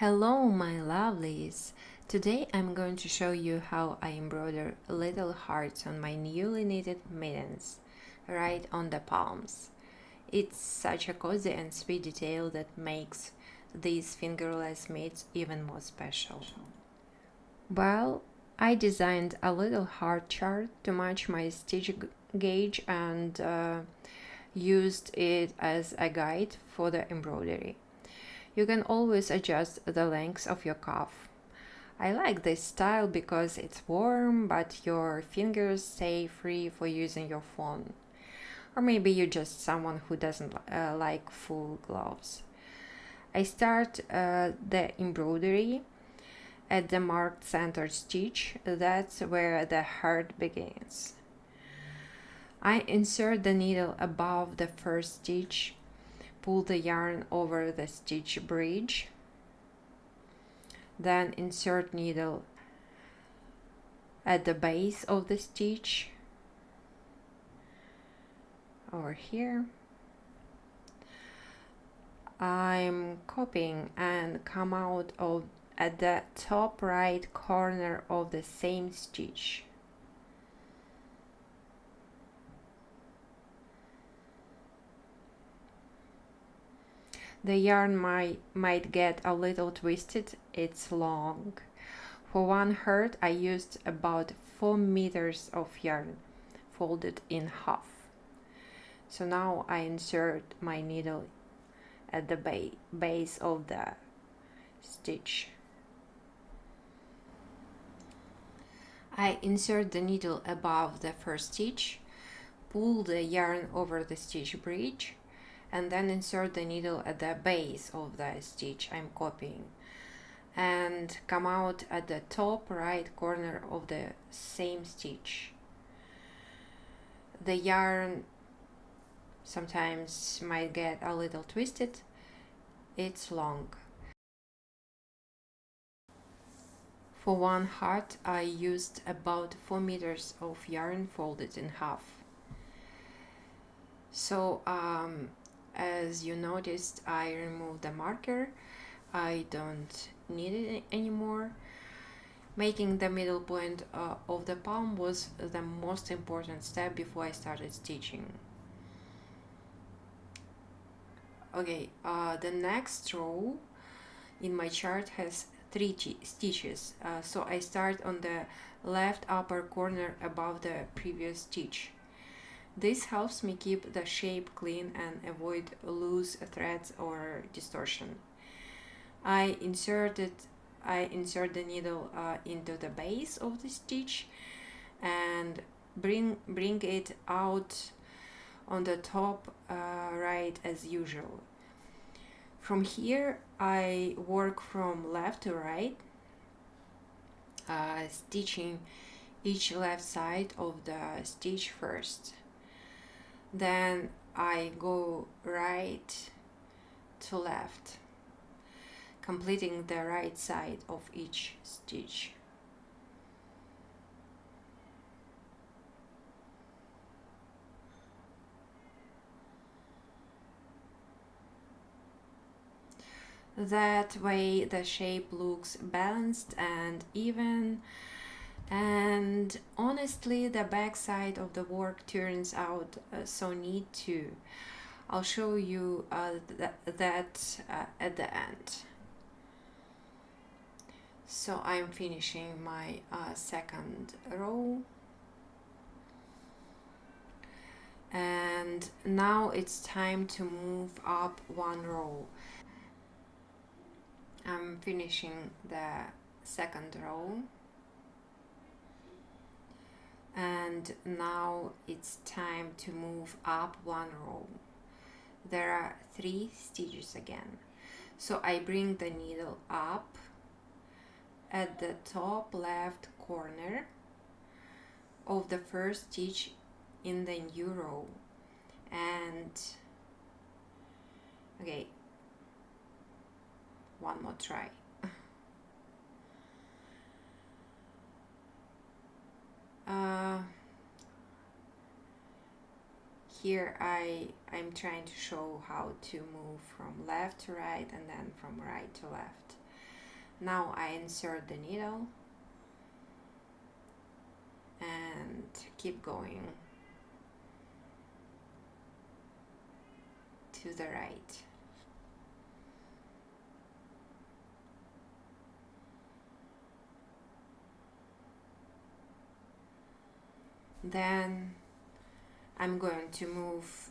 Hello, my lovelies! Today I'm going to show you how I embroider little hearts on my newly knitted mittens, right on the palms. It's such a cozy and sweet detail that makes these fingerless mitts even more special. Well, I designed a little heart chart to match my stitch gauge and used it as a guide for the embroidery. You can always adjust the length of your cuff. I like this style because it's warm, but your fingers stay free for using your phone. Or maybe you're just someone who doesn't like full gloves. I start the embroidery at the marked center stitch. That's where the heart begins. I insert the needle above the first stitch, pull the yarn over the stitch bridge, then insert needle at the base of the stitch over here. I'm copying and come out of at the top right corner of the same stitch. The yarn might get a little twisted, it's long. For one heart I used about 4 meters of yarn, folded in half. So now I insert my needle at the base of the stitch. I insert the needle above the first stitch, pull the yarn over the stitch bridge, and then insert the needle at the base of the stitch I'm copying and come out at the top right corner of the same stitch. The yarn sometimes might get a little twisted, it's long. For one heart I used about 4 meters of yarn folded in half. So as you noticed, I removed the marker. I don't need it anymore. Making the middle point of the palm was the most important step before I started stitching. Okay, the next row in my chart has 3 stitches, so I start on the left upper corner above the previous stitch. This helps me keep the shape clean and avoid loose threads or distortion. I insert the needle into the base of the stitch and bring it out on the top right as usual. From here I work from left to right, stitching each left side of the stitch first. Then I go right to left, completing the right side of each stitch. That way the shape looks balanced and even, and honestly the back side of the work turns out so neat too. I'll show you that at the end. So I'm finishing my second row, and now it's time to move up one row. I'm finishing the second row, and now it's time to move up one row. There are 3 stitches again, so I bring the needle up at the top left corner of the first stitch in the new row, and okay, one more try. Here I'm trying to show how to move from left to right and then from right to left. Now I insert the needle and keep going to the right. Then I'm going to move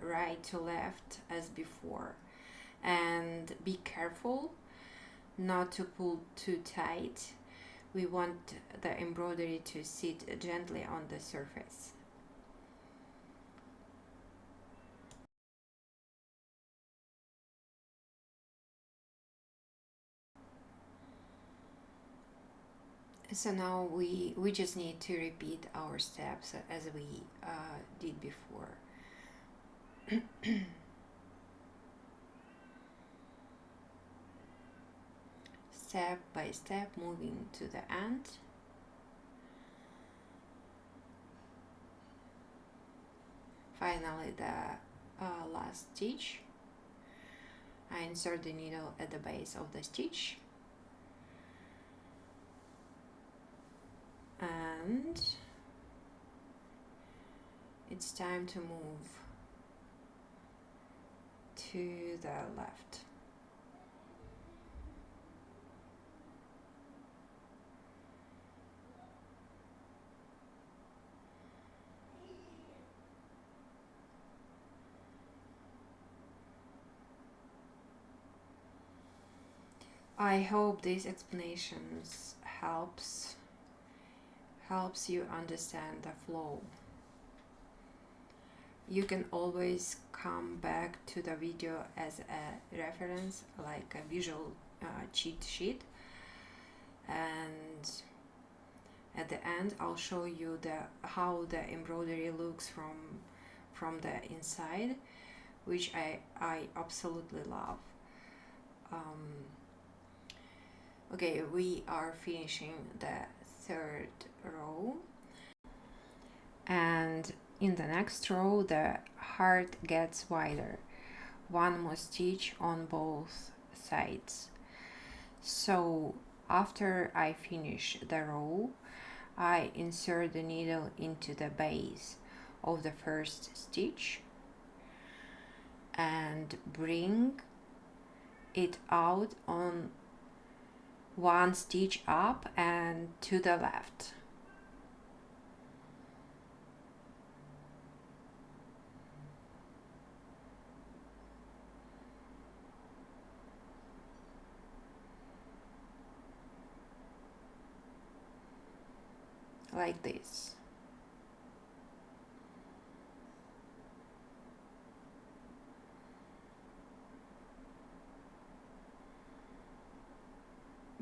right to left as before, and be careful not to pull too tight. We want the embroidery to sit gently on the surface. So now we just need to repeat our steps as we did before. Step by step, moving to the end. Finally, the last stitch. I insert the needle at the base of the stitch, and it's time to move to the left. I hope these explanations helps you understand the flow. You can always come back to the video as a reference, like a visual cheat sheet, and at the end I'll show you how the embroidery looks from the inside, which I absolutely love. Okay, we are finishing the third row, and in the next row the heart gets wider, one more stitch on both sides. So after I finish the row, I insert the needle into the base of the first stitch and bring it out on one stitch up and to the left. Like this.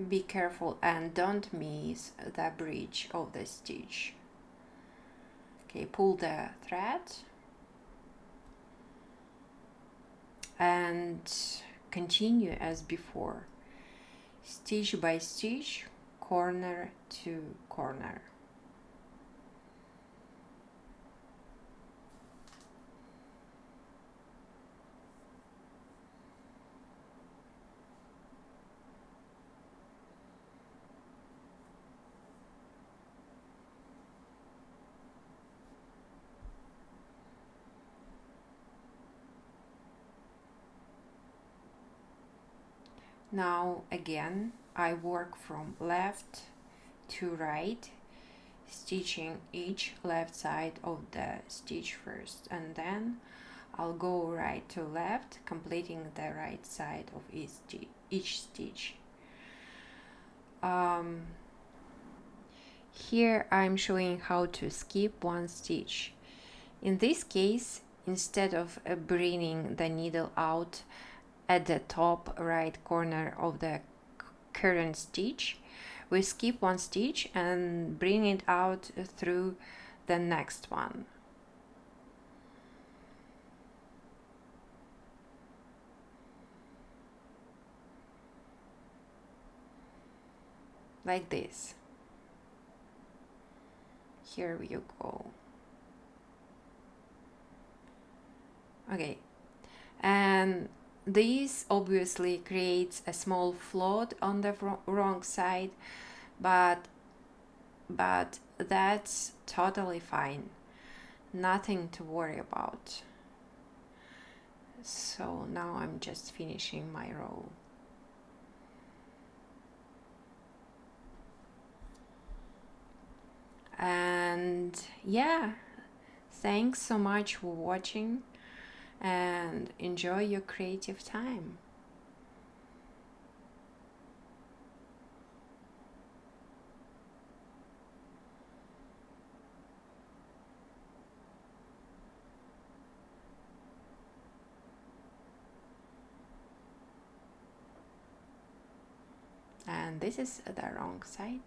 Be careful and don't miss the bridge of the stitch. Okay, pull the thread and continue as before, stitch by stitch, corner to corner. Now again, I work from left to right, stitching each left side of the stitch first, and then I'll go right to left, completing the right side of each stitch. Here I'm showing how to skip one stitch. In this case, instead of bringing the needle out at the top right corner of the current stitch, we skip one stitch and bring it out through the next one. Like this. Here you go. Okay, and This obviously creates a small float on the wrong side, but that's totally fine. Nothing to worry about. So now I'm just finishing my row. And yeah, thanks so much for watching and enjoy your creative time. And this is the wrong side.